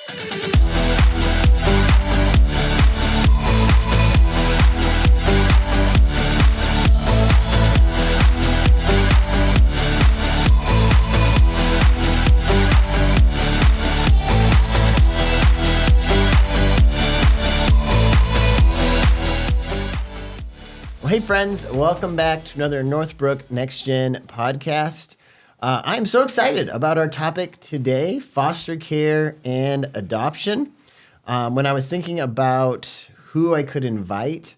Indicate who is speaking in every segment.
Speaker 1: Hey friends, welcome back to another Northbrook Next Gen podcast. I'm so excited about our topic today, foster care and adoption. When I was thinking about who I could invite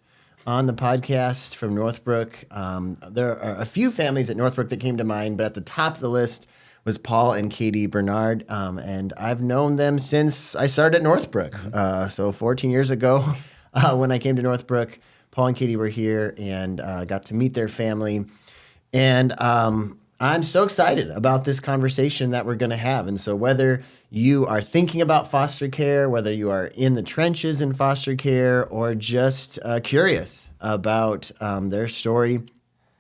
Speaker 1: on the podcast from Northbrook, there are a few families at Northbrook that came to mind, but at the top of the list was Paul and Katie Bernard, and I've known them since I started at Northbrook, so 14 years ago when I came to Northbrook. Paul and Katie were here and got to meet their family. And I'm so excited about this conversation that we're going to have. And so whether you are thinking about foster care, whether you are in the trenches in foster care, or just curious about their story,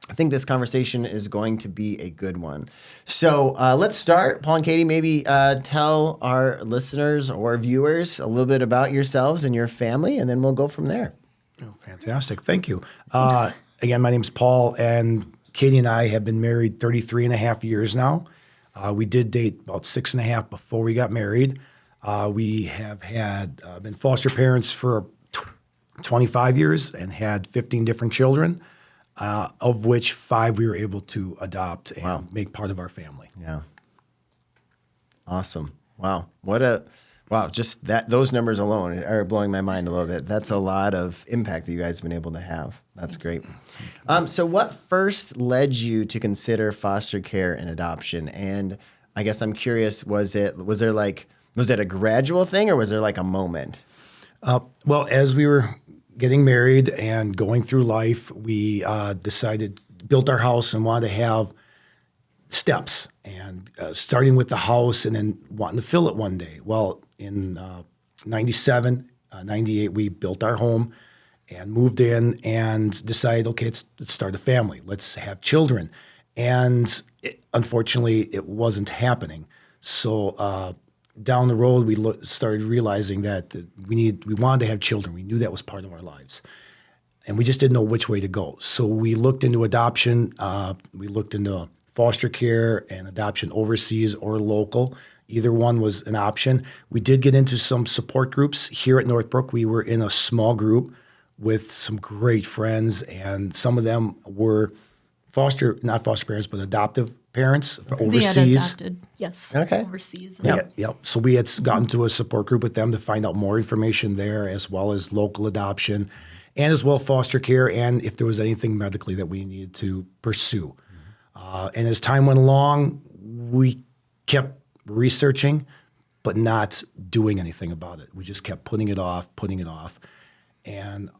Speaker 1: I think this conversation is going to be a good one. So let's start. Paul and Katie, maybe tell our listeners or viewers a little bit about yourselves and your family, and then we'll go from there.
Speaker 2: Oh, fantastic. Thank you. Again, my name is Paul, and Katie and I have been married 33 and a half years now. We did date about 6.5 before we got married. We have had been foster parents for 25 years and had 15 different children, of which 5 we were able to adopt and make part of our family.
Speaker 1: Yeah. Awesome. Wow. Just those numbers alone are blowing my mind a little bit. That's a lot of impact that you guys have been able to have. That's great. So what first led you to consider foster care and adoption? And I guess I'm curious, was it a gradual thing, or was there like a moment?
Speaker 2: Well, as we were getting married and going through life, we built our house and wanted to have steps, and starting with the house and then wanting to fill it one day. Well, in 97, 98, we built our home and moved in and decided, okay, let's start a family. Let's have children. And unfortunately, it wasn't happening. So down the road, we started realizing that we wanted to have children. We knew that was part of our lives. And we just didn't know which way to go. So we looked into adoption. We looked into foster care and adoption overseas or local. Either one was an option. We did get into some support groups here at Northbrook. We were in a small group with some great friends, and some of them were not foster parents, but adoptive parents overseas.
Speaker 3: They had adopted, yes,
Speaker 1: okay.
Speaker 3: Overseas.
Speaker 2: Yep. So we had gotten to a support group with them to find out more information there, as well as local adoption, and as well foster care, and if there was anything medically that we needed to pursue. And as time went along, we kept researching, but not doing anything about it. We just kept putting it off. And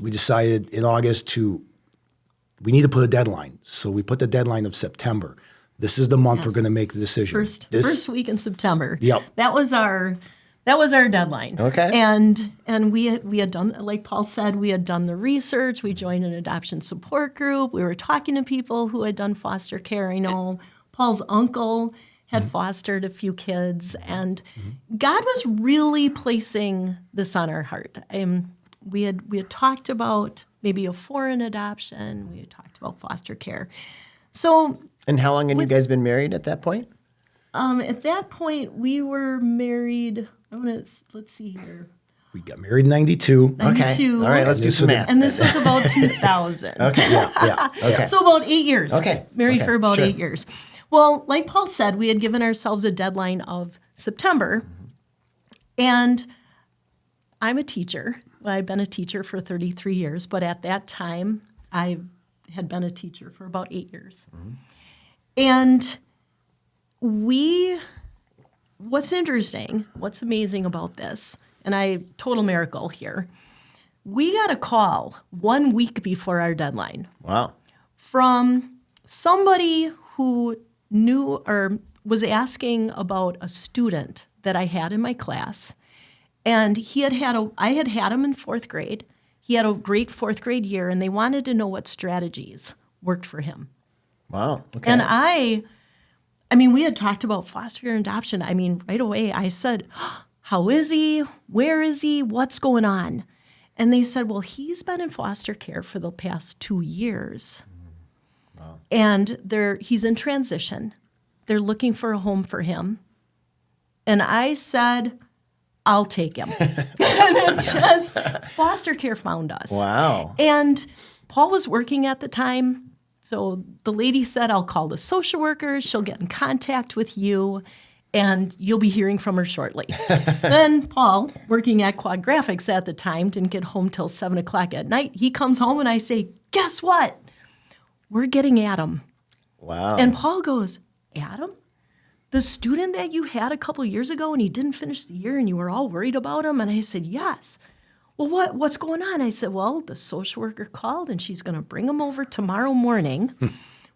Speaker 2: we decided in August we need to put a deadline. So we put the deadline of September. This is the month we're going to make the decision.
Speaker 3: First week in September.
Speaker 2: Yep.
Speaker 3: That was our deadline.
Speaker 1: Okay.
Speaker 3: And we had done, like Paul said, we had done the research. We joined an adoption support group. We were talking to people who had done foster care. I know Paul's uncle had fostered a few kids, and God was really placing this on our heart. We had talked about maybe a foreign adoption. We had talked about foster care. So.
Speaker 1: And how long had you guys been married at that point?
Speaker 3: At that point, we were married. Let's see here.
Speaker 2: We got married in 92.
Speaker 3: 92.
Speaker 1: Okay. All right, let's do some math.
Speaker 3: And this was about 2000.
Speaker 1: Okay.
Speaker 2: Yeah.
Speaker 1: Okay.
Speaker 3: So about 8 years.
Speaker 1: Okay.
Speaker 3: Married
Speaker 1: Okay.
Speaker 3: for about
Speaker 1: Sure.
Speaker 3: 8 years. Well, like Paul said, we had given ourselves a deadline of September. And I'm a teacher. Well, I've been a teacher for 33 years, but at that time, I had been a teacher for about 8 years. And what's interesting, what's amazing about this, and total miracle here, we got a call 1 week before our deadline.
Speaker 1: Wow.
Speaker 3: From somebody who knew or was asking about a student that I had in my class. And I had had him in 4th grade. He had a great 4th grade year, and they wanted to know what strategies worked for him.
Speaker 1: Wow. Okay.
Speaker 3: And I I mean, we had talked about foster care and adoption. I mean, right away I said, how is he? Where is he? What's going on? And they said, well, he's been in foster care for the past 2 years. Wow. And he's in transition. They're looking for a home for him. And I said, I'll take him. And it just, foster care found us.
Speaker 1: Wow.
Speaker 3: And Paul was working at the time. So the lady said, I'll call the social worker. She'll get in contact with you, and you'll be hearing from her shortly. Then Paul, working at Quad Graphics at the time, didn't get home till 7 o'clock at night. He comes home, and I say, guess what? We're getting Adam.
Speaker 1: Wow.
Speaker 3: And Paul goes, Adam? The student that you had a couple years ago and he didn't finish the year and you were all worried about him? And I said, yes. Well, what's going on? I said, well, the social worker called and she's going to bring him over tomorrow morning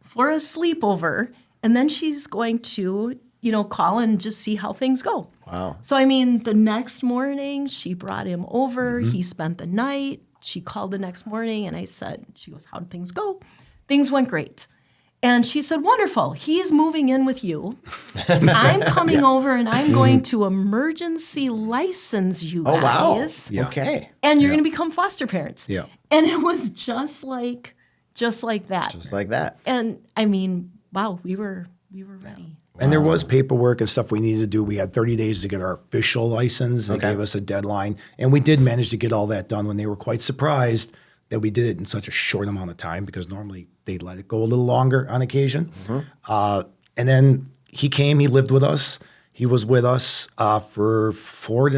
Speaker 3: for a sleepover. And then she's going to, call and just see how things go.
Speaker 1: Wow.
Speaker 3: So, I mean, the next morning she brought him over. He spent the night. She called the next morning and she goes, how did things go? Things went great. And she said, wonderful, he is moving in with you. I'm coming over and I'm going to emergency license you guys.
Speaker 1: Oh, wow. Yeah. Okay.
Speaker 3: And you're going to become foster parents.
Speaker 2: Yeah.
Speaker 3: And it was just like that.
Speaker 1: Just like that.
Speaker 3: And I mean, wow, we were ready.
Speaker 2: And there was paperwork and stuff we needed to do. We had 30 days to get our official license. They gave us a deadline. And we did manage to get all that done when they were quite surprised that we did it in such a short amount of time, because normally they'd let it go a little longer on occasion. And then he came, he lived with us. He was with us for 4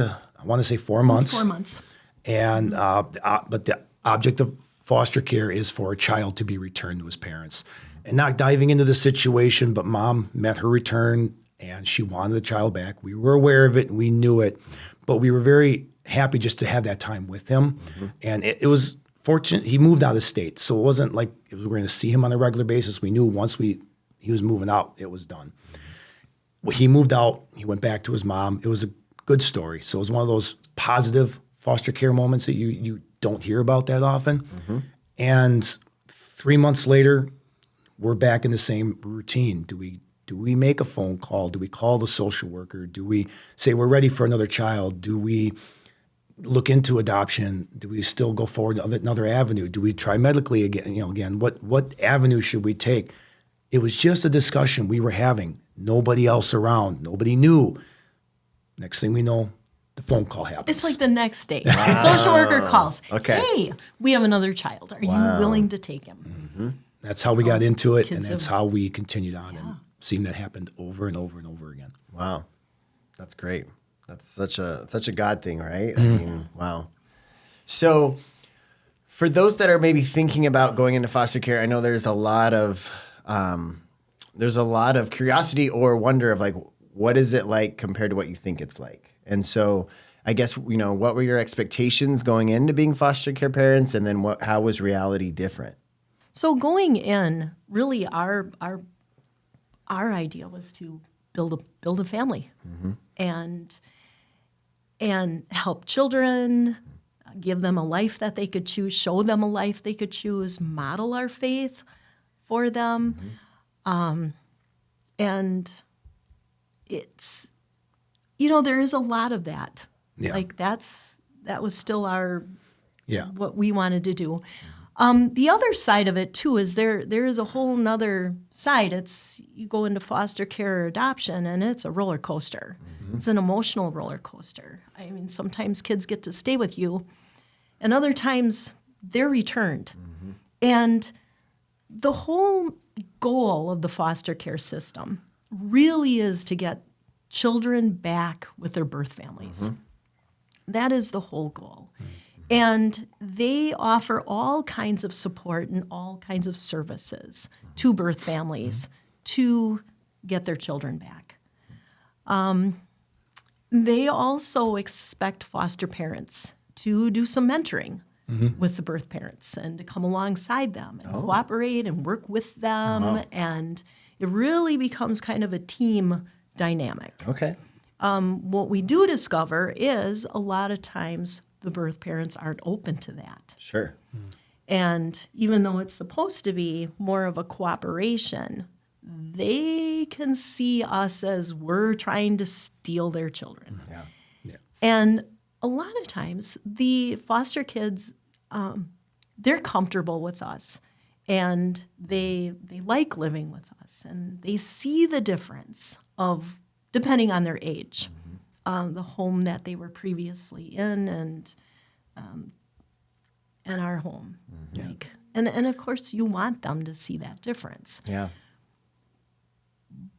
Speaker 2: months.
Speaker 3: 4 months.
Speaker 2: And but the object of foster care is for a child to be returned to his parents. And not diving into the situation, but mom met her return and she wanted the child back. We were aware of it and we knew it, but we were very happy just to have that time with him. And it was fortunate. He moved out of state, so it wasn't like we were going to see him on a regular basis. We knew once he was moving out, it was done. Well, he moved out. He went back to his mom. It was a good story. So it was one of those positive foster care moments that you don't hear about that often. And 3 months later, we're back in the same routine. Do we make a phone call? Do we call the social worker? Do we say we're ready for another child? Do we look into adoption? Do we still go forward another avenue? Do we try medically again? What avenue should we take? It was just a discussion we were having. Nobody else around. Nobody knew. Next thing we know, the phone call happens.
Speaker 3: It's like the next day. The social worker calls.
Speaker 1: Okay.
Speaker 3: Hey, we have another child. Are you willing to take him?
Speaker 2: That's how we got into it, and
Speaker 3: kids
Speaker 2: that's
Speaker 3: have-
Speaker 2: how we continued on and seen that happen over and over and over again.
Speaker 1: Wow. That's great. That's such a God thing, right? I mean, wow. So for those that are maybe thinking about going into foster care, I know there's a lot of curiosity or wonder of like, what is it like compared to what you think it's like? And so I guess, what were your expectations going into being foster care parents, and then how was reality different?
Speaker 3: So going in, really our idea was to build a family and help children, give them a life that they could choose, show them a life they could choose, model our faith for them. And it's, there is a lot of that.
Speaker 2: Yeah.
Speaker 3: Like that was still what we wanted to do. The other side of it too is there is a whole nother side. It's you go into foster care or adoption and it's a roller coaster. It's an emotional roller coaster. I mean, sometimes kids get to stay with you and other times they're returned. And the whole goal of the foster care system really is to get children back with their birth families. That is the whole goal. And they offer all kinds of support and all kinds of services to birth families to get their children back. They also expect foster parents to do some mentoring with the birth parents and to come alongside them and cooperate and work with them. And it really becomes kind of a team dynamic.
Speaker 1: Okay.
Speaker 3: What we do discover is a lot of times the birth parents aren't open to that.
Speaker 1: Sure.
Speaker 3: And even though it's supposed to be more of a cooperation, they can see us as we're trying to steal their children.
Speaker 1: Yeah.
Speaker 3: And a lot of times, the foster kids, they're comfortable with us, and they like living with us, and they see the difference of, depending on their age, the home that they were previously in, and our home. Like, and of course, you want them to see that difference.
Speaker 1: Yeah.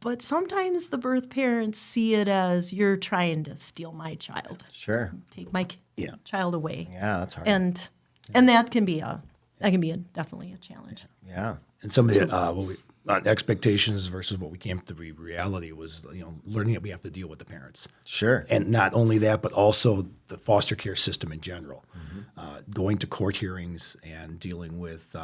Speaker 3: But sometimes the birth parents see it as, you're trying to steal my child,
Speaker 1: Sure.
Speaker 3: take my child away.
Speaker 1: Yeah, that's hard.
Speaker 3: And that can be definitely a challenge.
Speaker 1: Yeah.
Speaker 2: And some of the expectations versus what we came to be reality was, learning that we have to deal with the parents.
Speaker 1: Sure.
Speaker 2: And not only that, but also the foster care system in general. Going to court hearings and dealing with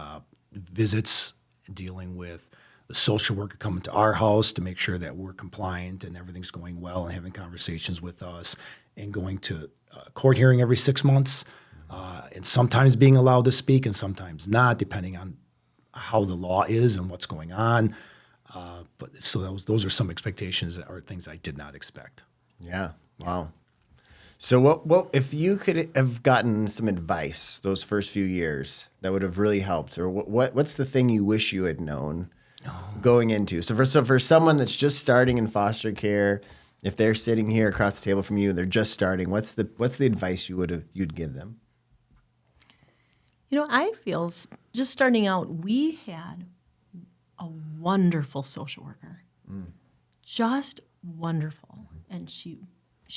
Speaker 2: visits, dealing with the social worker coming to our house to make sure that we're compliant and everything's going well, and having conversations with us, and going to court hearing every 6 months, and sometimes being allowed to speak and sometimes not, depending on how the law is and what's going on. But so those are some expectations that are things I did not expect.
Speaker 1: Yeah. Wow. So what if you could have gotten some advice those first few years that would have really helped, or what's the thing you wish you had known going into? So for someone that's just starting in foster care, if they're sitting here across the table from you, they're just starting, what's the advice you'd give them?
Speaker 3: I feel just starting out, we had a wonderful social worker, just wonderful. And she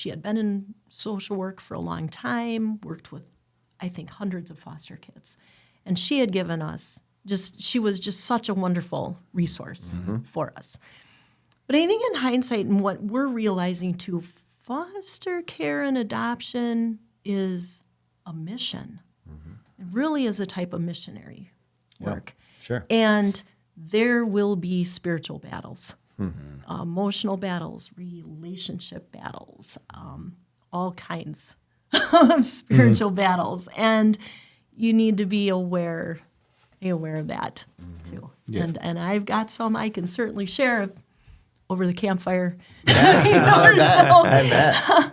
Speaker 3: had been in social work for a long time, worked with, I think, hundreds of foster kids. And she had given us she was just such a wonderful resource for us. But I think in hindsight, and what we're realizing too, foster care and adoption is a mission. It really is a type of missionary work.
Speaker 1: Sure.
Speaker 3: And there will be spiritual battles, emotional battles, relationship battles, all kinds of spiritual battles. And you need to be aware of that too.
Speaker 2: Yeah.
Speaker 3: And I've got some I can certainly share over the campfire.
Speaker 1: I bet.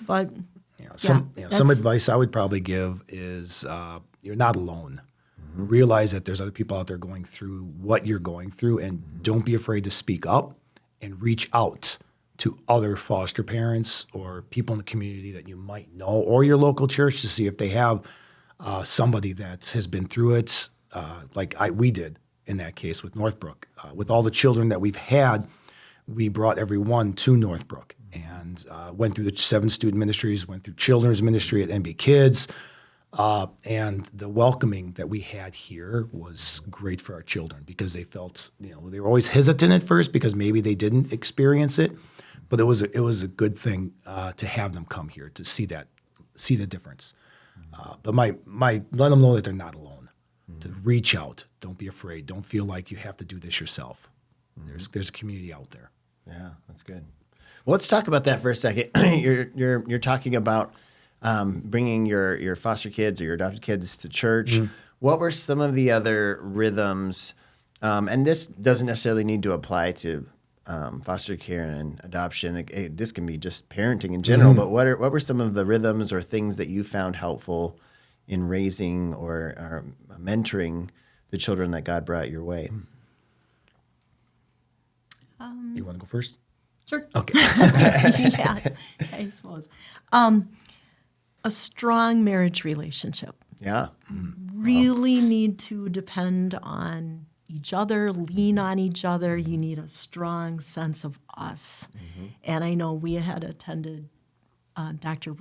Speaker 3: But
Speaker 2: Some
Speaker 3: that's-
Speaker 2: advice I would probably give is you're not alone. Realize that there's other people out there going through what you're going through, and don't be afraid to speak up and reach out to other foster parents or people in the community that you might know, or your local church, to see if they have somebody that has been through it, we did in that case with Northbrook. With all the children that we've had, we brought everyone to Northbrook and went through the 7 student ministries, went through children's ministry at NB Kids, and the welcoming that we had here was great for our children, because they felt, they were always hesitant at first because maybe they didn't experience it, but it was a good thing to have them come here to see the difference. But my let them know that they're not alone. To reach out, don't be afraid, don't feel like you have to do this yourself. There's a community out there.
Speaker 1: Yeah, that's good. Well, let's talk about that for a second. You're talking about bringing your foster kids or your adopted kids to church. What were some of the other rhythms? And this doesn't necessarily need to apply to foster care and adoption. This can be just parenting in general. But what were some of the rhythms or things that you found helpful in raising or mentoring the children that God brought your way?
Speaker 2: You want to go first?
Speaker 3: Sure.
Speaker 2: Okay.
Speaker 3: Yeah, I suppose. A strong marriage relationship.
Speaker 1: Yeah.
Speaker 3: Really need to depend on each other, lean on each other. You need a strong sense of us. And I know we had attended Dr.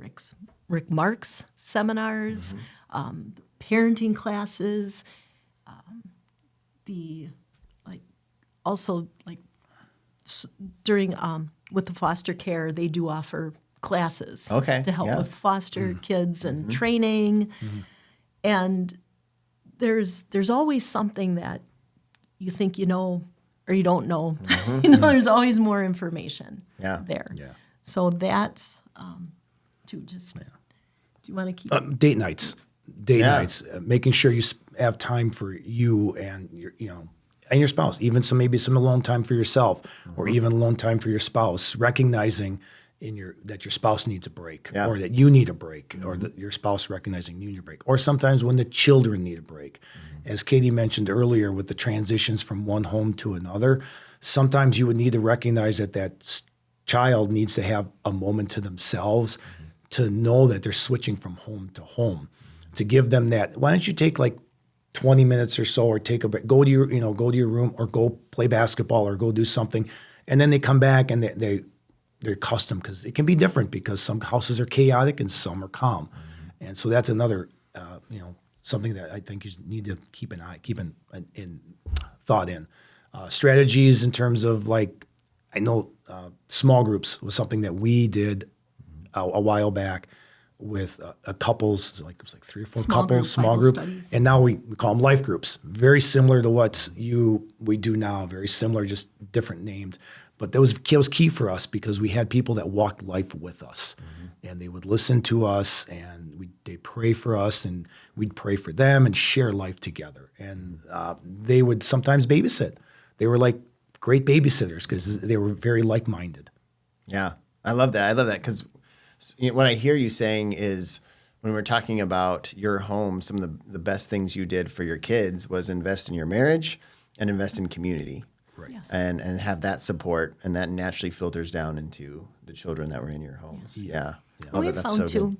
Speaker 3: Rick Marks seminars, parenting classes, during with the foster care, they do offer classes to help with foster kids and training. And there's always something that you think you know or you don't know. There's always more information there.
Speaker 2: Yeah.
Speaker 3: So that's do you want to keep
Speaker 2: Date nights, making sure you have time for you and your, and your spouse, even maybe some alone time for yourself, or even alone time for your spouse, recognizing that your spouse needs a break,
Speaker 1: Yeah.
Speaker 2: or that you need a break, or that your spouse recognizing you need a break, or sometimes when the children need a break. As Katie mentioned earlier, with the transitions from one home to another, sometimes you would need to recognize that child needs to have a moment to themselves to know that they're switching from home to home, to give them that. Why don't you take like 20 minutes or so, or take a break, go to your room, or go play basketball, or go do something, and then they come back and they're accustomed, because it can be different, because some houses are chaotic and some are calm, and so that's another something that I think you need to keep in thought in. Strategies in terms of, like, I know small groups was something that we did a while back with a couples, it was like 3 or 4
Speaker 3: Small group
Speaker 2: couples, small
Speaker 3: Bible
Speaker 2: group,
Speaker 3: studies.
Speaker 2: and now we call them life groups. Very similar to what we do now. Very similar, just different named. But that was key for us, because we had people that walked life with us, and they would listen to us, and they'd pray for us, and we'd pray for them, and share life together. And they would sometimes babysit. They were like great babysitters, because they were very like-minded.
Speaker 1: Yeah, I love that. I love that, because what I hear you saying is, when we're talking about your home, some of the best things you did for your kids was invest in your marriage and invest in community.
Speaker 2: Right.
Speaker 3: Yes.
Speaker 1: And have that support, and that naturally filters down into the children that were in your homes. Yeah. Oh,
Speaker 3: We
Speaker 1: that's
Speaker 3: found
Speaker 1: so
Speaker 3: too,
Speaker 1: good.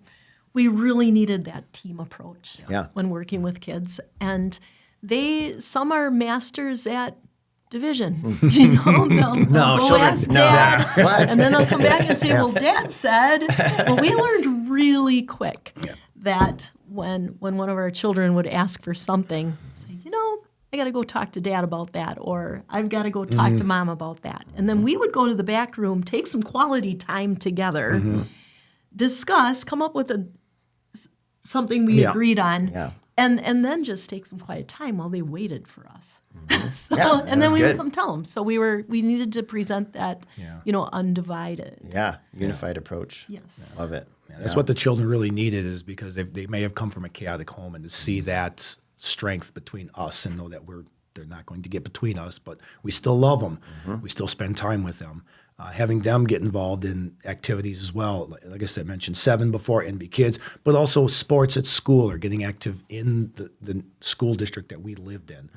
Speaker 3: we really needed that team approach
Speaker 1: Yeah.
Speaker 3: when working with kids. And some are masters at division. They'll
Speaker 1: No,
Speaker 3: go
Speaker 1: children,
Speaker 3: ask
Speaker 1: no.
Speaker 3: Dad,
Speaker 1: What?
Speaker 3: and then they'll come back and say, well, Dad said. Well, we learned really quick that when one of our children would ask for something, say, I got to go talk to Dad about that, or I've got to go talk to Mom about that. And then we would go to the back room, take some quality time together, discuss, come up with something we agreed on,
Speaker 1: Yeah.
Speaker 3: and then just take some quiet time while they waited for us.
Speaker 1: Yeah,
Speaker 3: And then
Speaker 1: that's
Speaker 3: we
Speaker 1: good.
Speaker 3: would come tell them. So we needed to present that, undivided.
Speaker 1: Yeah. Unified approach.
Speaker 3: Yes.
Speaker 1: Love it.
Speaker 2: Yeah, that's what the children really needed, is because they may have come from a chaotic home, and to see that strength between us and know that they're not going to get between us, but we still love them. We still spend time with them. Having them get involved in activities as well. Like I said, mentioned 7 before, NB Kids, but also sports at school, or getting active in the school district that we lived in.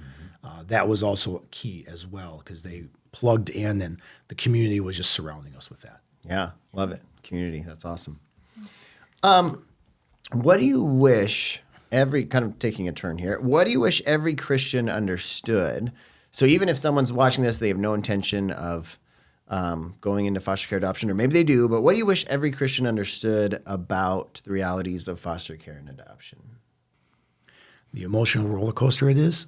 Speaker 2: That was also key as well, because they plugged in, and the community was just surrounding us with that.
Speaker 1: Yeah. Love it. Community. That's awesome. What do you wish kind of taking a turn here, what do you wish every Christian understood? So even if someone's watching this, they have no intention of going into foster care adoption, or maybe they do, but what do you wish every Christian understood about the realities of foster care and adoption?
Speaker 2: The emotional roller coaster it is.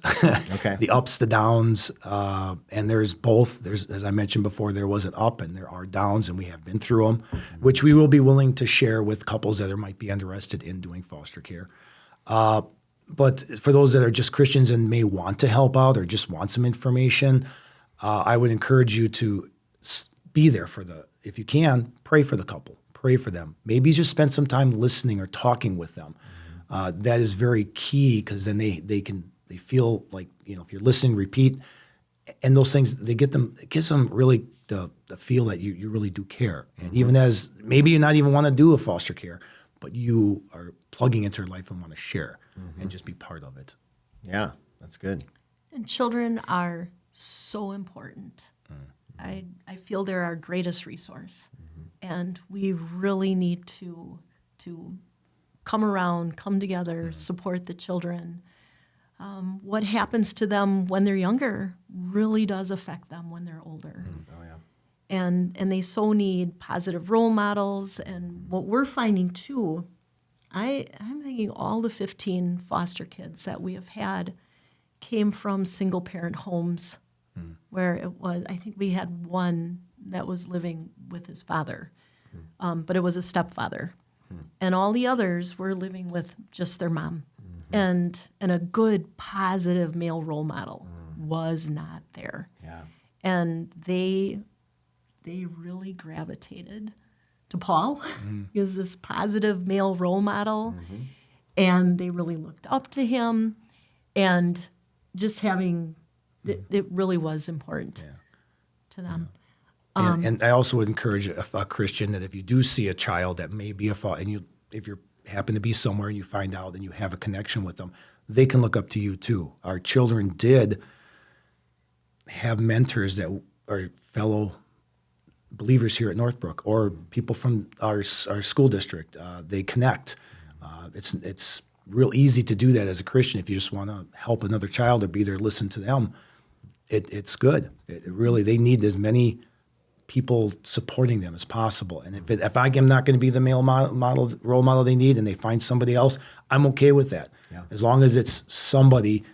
Speaker 1: Okay.
Speaker 2: The ups, the downs, and there's both. There's, as I mentioned before, there was an up and there are downs, and we have been through them, which we will be willing to share with couples that might be interested in doing foster care. But for those that are just Christians and may want to help out or just want some information, I would encourage you to be there if you can, pray for the couple, pray for them. Maybe just spend some time listening or talking with them. That is very key, because then they feel like, if you're listening, repeat, and those things, it gives them really the feel that you really do care. And even as maybe you not even want to do a foster care, but you are plugging into their life and want to share and just be part of it.
Speaker 1: Yeah, that's good.
Speaker 3: And children are so important. I feel they're our greatest resource. And we really need to come around, come together, support the children. What happens to them when they're younger really does affect them when they're older.
Speaker 1: Oh, yeah.
Speaker 3: And they so need positive role models. And what we're finding too, I'm thinking all the 15 foster kids that we have had came from single parent homes where I think we had one that was living with his father, but it was a stepfather. And all the others were living with just their mom. And a good, positive male role model was not there.
Speaker 1: Yeah.
Speaker 3: And they really gravitated to Paul. He was this positive male role model, and they really looked up to him. And just having It really was important to them.
Speaker 2: And I also would encourage a Christian that if you do see a child that may be and if you happen to be somewhere and you find out and you have a connection with them, they can look up to you too. Our children did have mentors that are fellow believers here at Northbrook or people from our school district. They connect. It's real easy to do that as a Christian if you just want to help another child or be there, listen to them. It's good. They need as many people supporting them as possible. And if I am not going to be the role model they need, and they find somebody else, I'm okay with that.
Speaker 1: Yeah.
Speaker 2: As long as it's somebody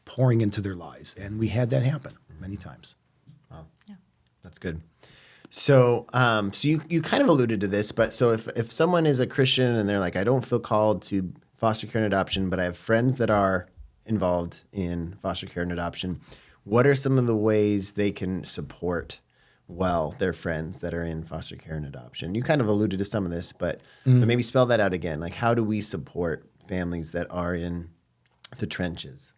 Speaker 2: pouring into their lives. And we had that happen many times.
Speaker 1: Wow. Yeah. That's good. So, so you kind of alluded to this, but so if someone is a Christian and they're like, I don't feel called to foster care and adoption, but I have friends that are involved in foster care and adoption, what are some of the ways they can support their friends that are in foster care and adoption? You kind of alluded to some of this, but maybe spell that out again. Like, how do we support families that are in the trenches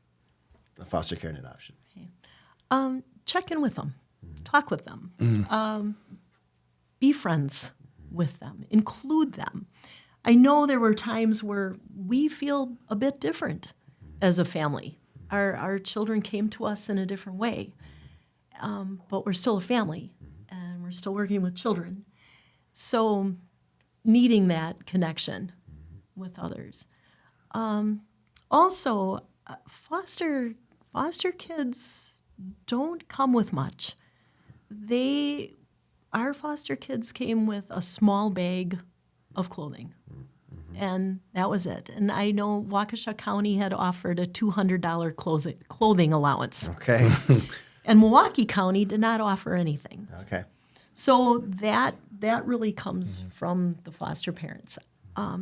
Speaker 1: of foster care and adoption?
Speaker 3: Okay. Check in with them, talk with them, be friends with them, include them. I know there were times where we feel a bit different as a family. Our children came to us in a different way, but we're still a family, and we're still working with children. So needing that connection with others. Also, foster kids don't come with much. Our foster kids came with a small bag of clothing. And that was it. And I know Waukesha County had offered a $200 clothing allowance.
Speaker 1: Okay.
Speaker 3: And Milwaukee County did not offer anything.
Speaker 1: Okay.
Speaker 3: So that really comes from the foster parents. I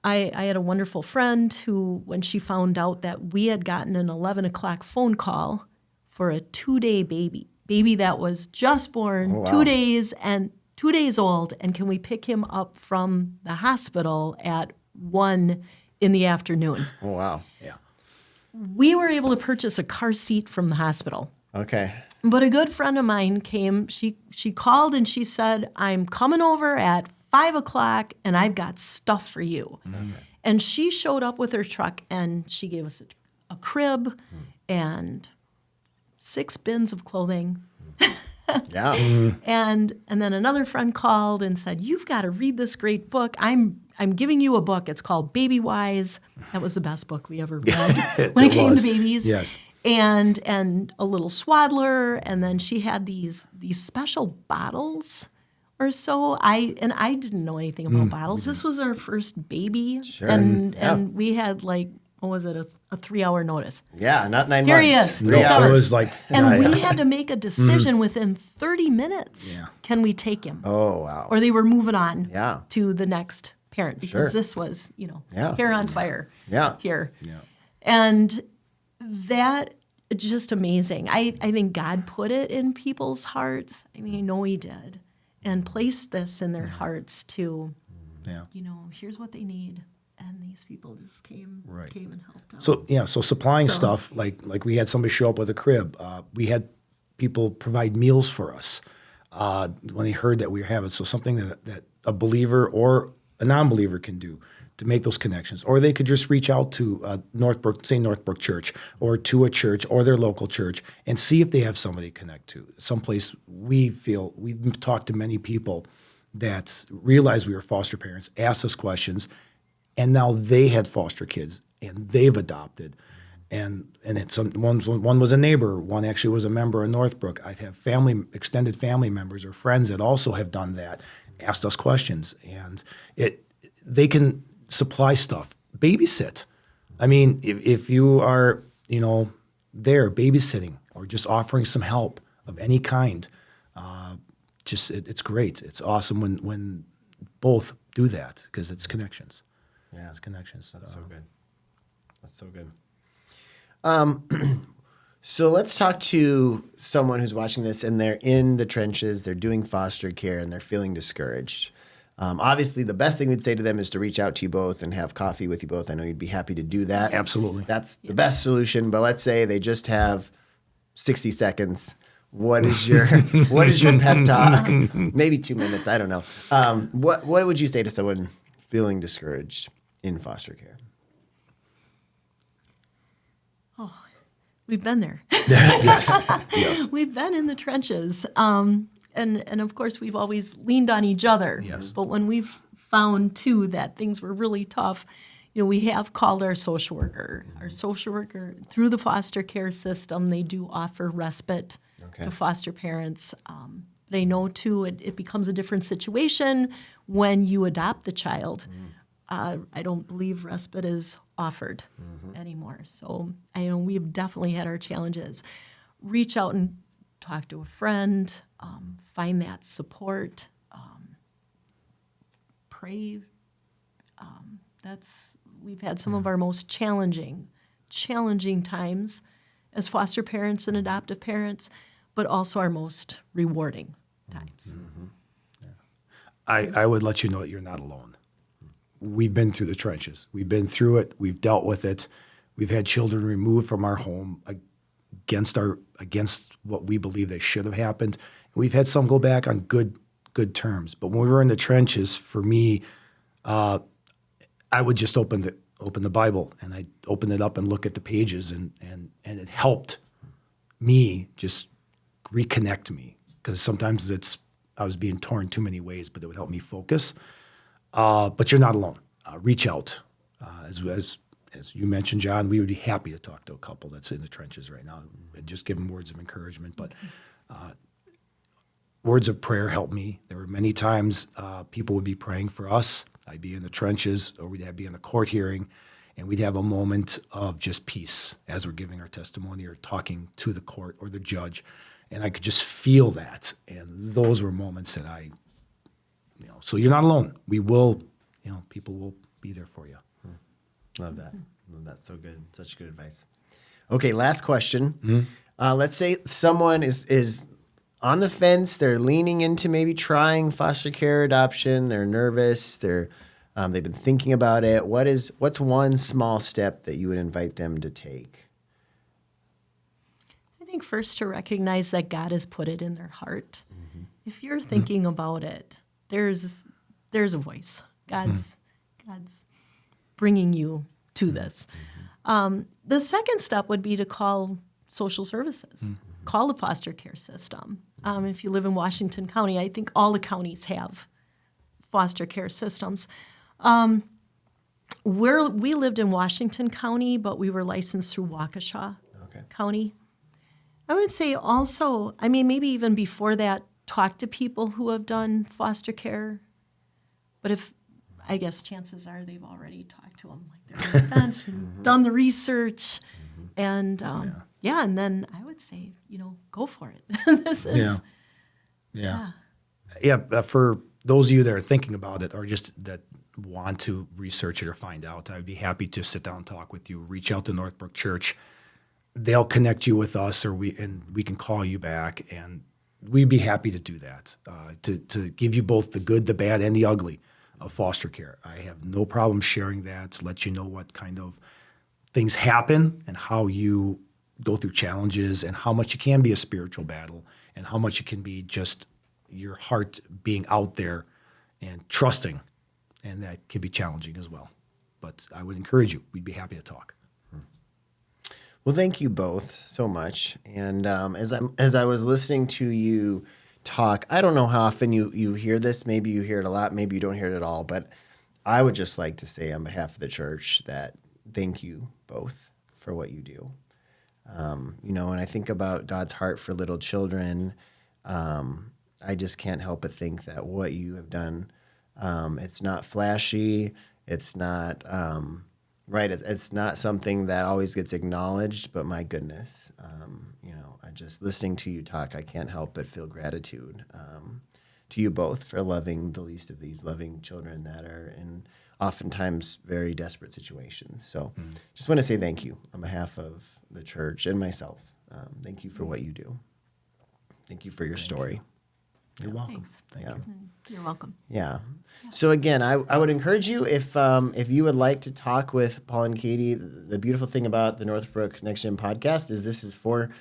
Speaker 3: had a wonderful friend who, when she found out that we had gotten an 11 o'clock phone call for a 2-day baby that was just born,
Speaker 1: Oh, wow.
Speaker 3: 2 days old, and can we pick him up from the hospital at 1 in the afternoon?
Speaker 1: Oh, wow.
Speaker 2: Yeah.
Speaker 3: We were able to purchase a car seat from the hospital.
Speaker 1: Okay.
Speaker 3: But a good friend of mine came, she called and she said, I'm coming over at 5 o'clock and I've got stuff for you.
Speaker 1: Okay.
Speaker 3: And she showed up with her truck and she gave us a crib and 6 bins of clothing.
Speaker 1: Yeah.
Speaker 3: And then another friend called and said, you've got to read this great book. I'm giving you a book. It's called Baby Wise. That was the best book we ever read when it came to babies.
Speaker 2: Yes.
Speaker 3: And a little swaddler. And then she had these special bottles or so. I didn't know anything about bottles. This was our first baby.
Speaker 1: Sure.
Speaker 3: And we had what was it, a 3-hour notice.
Speaker 1: Yeah, not 9
Speaker 3: Here
Speaker 1: months.
Speaker 3: he is.
Speaker 2: No,
Speaker 3: Discovered.
Speaker 2: it was like,
Speaker 3: And we had to make a decision within 30 minutes.
Speaker 2: Yeah.
Speaker 3: Can we take him?
Speaker 1: Oh, wow.
Speaker 3: Or they were moving on
Speaker 1: Yeah.
Speaker 3: to the next parent because
Speaker 1: Sure.
Speaker 3: this was,
Speaker 1: Yeah.
Speaker 3: hair on fire
Speaker 1: Yeah.
Speaker 3: here.
Speaker 2: Yeah.
Speaker 3: And that just amazing. I think God put it in people's hearts. I mean, I know he did. And placed this in their hearts to,
Speaker 2: Yeah.
Speaker 3: here's what they need. And these people just came and helped out.
Speaker 2: So supplying stuff, like we had somebody show up with a crib. We had people provide meals for us when they heard that we were having. So something that a believer or a non-believer can do to make those connections. Or they could just reach out to Northbrook Church, or to a church or their local church and see if they have somebody to connect to. Someplace we've talked to many people that realized we were foster parents, asked us questions, and now they had foster kids and they've adopted. And one was a neighbor, one actually was a member of Northbrook. I've had extended family members or friends that also have done that, asked us questions, and they can supply stuff, babysit. I mean, if you are there babysitting or just offering some help of any kind, it's great. It's awesome when both do that because it's connections.
Speaker 1: Yeah.
Speaker 2: It's connections.
Speaker 1: That's so good. That's so good. So let's talk to someone who's watching this and they're in the trenches, they're doing foster care, and they're feeling discouraged. Obviously, the best thing we'd say to them is to reach out to you both and have coffee with you both. I know you'd be happy to do that.
Speaker 2: Absolutely.
Speaker 1: That's the best solution. But let's say they just have 60 seconds. What is your pep talk? Maybe 2 minutes. I don't know. What would you say to someone feeling discouraged in foster care?
Speaker 3: We've been there.
Speaker 2: Yes.
Speaker 3: We've been in the trenches. And of course, we've always leaned on each other.
Speaker 2: Yes.
Speaker 3: But when we've found, too, that things were really tough, we have called our social worker. Our social worker, through the foster care system, they do offer respite to foster parents. But I know, too, it becomes a different situation when you adopt the child. I don't believe respite is offered anymore. So I know we've definitely had our challenges. Reach out and talk to a friend, find that support, pray. We've had some of our most challenging times as foster parents and adoptive parents, but also our most rewarding times.
Speaker 2: I would let you know that you're not alone. We've been through the trenches. We've been through it. We've dealt with it. We've had children removed from our home against what we believe they should have happened. We've had some go back on good terms. But when we were in the trenches, for me, I would just open the Bible and I'd open it up and look at the pages, and it helped me just reconnect me, because sometimes I was being torn too many ways, but it would help me focus. But you're not alone. Reach out. As you mentioned, John, we would be happy to talk to a couple that's in the trenches right now and just give them words of encouragement. But words of prayer help me. There were many times people would be praying for us. I'd be in the trenches, or we'd be in a court hearing, and we'd have a moment of just peace as we're giving our testimony or talking to the court or the judge. And I could just feel that. And those were moments that so you're not alone. We will, people will be there for you.
Speaker 1: Love that. That's so good. Such good advice. Okay, last question. Let's say someone is on the fence. They're leaning into maybe trying foster care adoption. They're nervous. They've been thinking about it. What's one small step that you would invite them to take?
Speaker 3: I think first to recognize that God has put it in their heart. If you're thinking about it, there's a voice. God's bringing you to this. The second step would be to call social services, call the foster care system. If you live in Washington County, I think all the counties have foster care systems. We lived in Washington County, but we were licensed through Waukesha County. I would say also, maybe even before that, talk to people who have done foster care. But I guess chances are they've already talked to them, like they're on the fence, done the research, and and then I would say, go for it. This is
Speaker 2: For those of you that are thinking about it, or just that want to research it or find out, I'd be happy to sit down and talk with you. Reach out to Northbrook Church. They'll connect you with us, or we can call you back, and we'd be happy to do that, to give you both the good, the bad, and the ugly of foster care. I have no problem sharing that, let you know what kind of things happen and how you go through challenges, and how much it can be a spiritual battle, and how much it can be just your heart being out there and trusting, and that can be challenging as well. But I would encourage you. We'd be happy to talk.
Speaker 1: Well, thank you both so much. And as I was listening to you talk, I don't know how often you hear this. Maybe you hear it a lot. Maybe you don't hear it at all. But I would just like to say on behalf of the church that thank you both for what you do. When I think about God's heart for little children, I just can't help but think that what you have done, it's not flashy. It's not right. It's not something that always gets acknowledged, but my goodness, I just listening to you talk, I can't help but feel gratitude to you both for loving the least of these, loving children that are in oftentimes very desperate situations. So just want to say thank you on behalf of the church and myself. Thank you for what you do. Thank you for your story.
Speaker 2: You're welcome.
Speaker 3: Thanks.
Speaker 2: Thank you.
Speaker 3: You're welcome.
Speaker 1: Yeah. So again, I would encourage you if you would like to talk with Paul and Katie. The beautiful thing about the Northbrook Next Gen podcast is this is for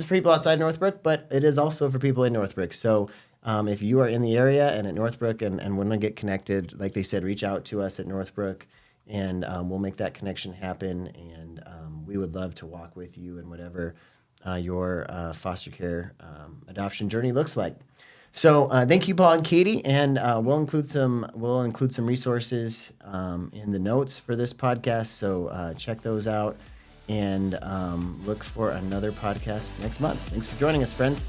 Speaker 1: people outside Northbrook, but it is also for people in Northbrook. So if you are in the area and at Northbrook and want to get connected, like they said, reach out to us at Northbrook, and we'll make that connection happen. And we would love to walk with you in whatever your foster care adoption journey looks like. So thank you, Paul and Katie, and we'll include some resources in the notes for this podcast. So check those out and look for another podcast next month. Thanks for joining us, friends.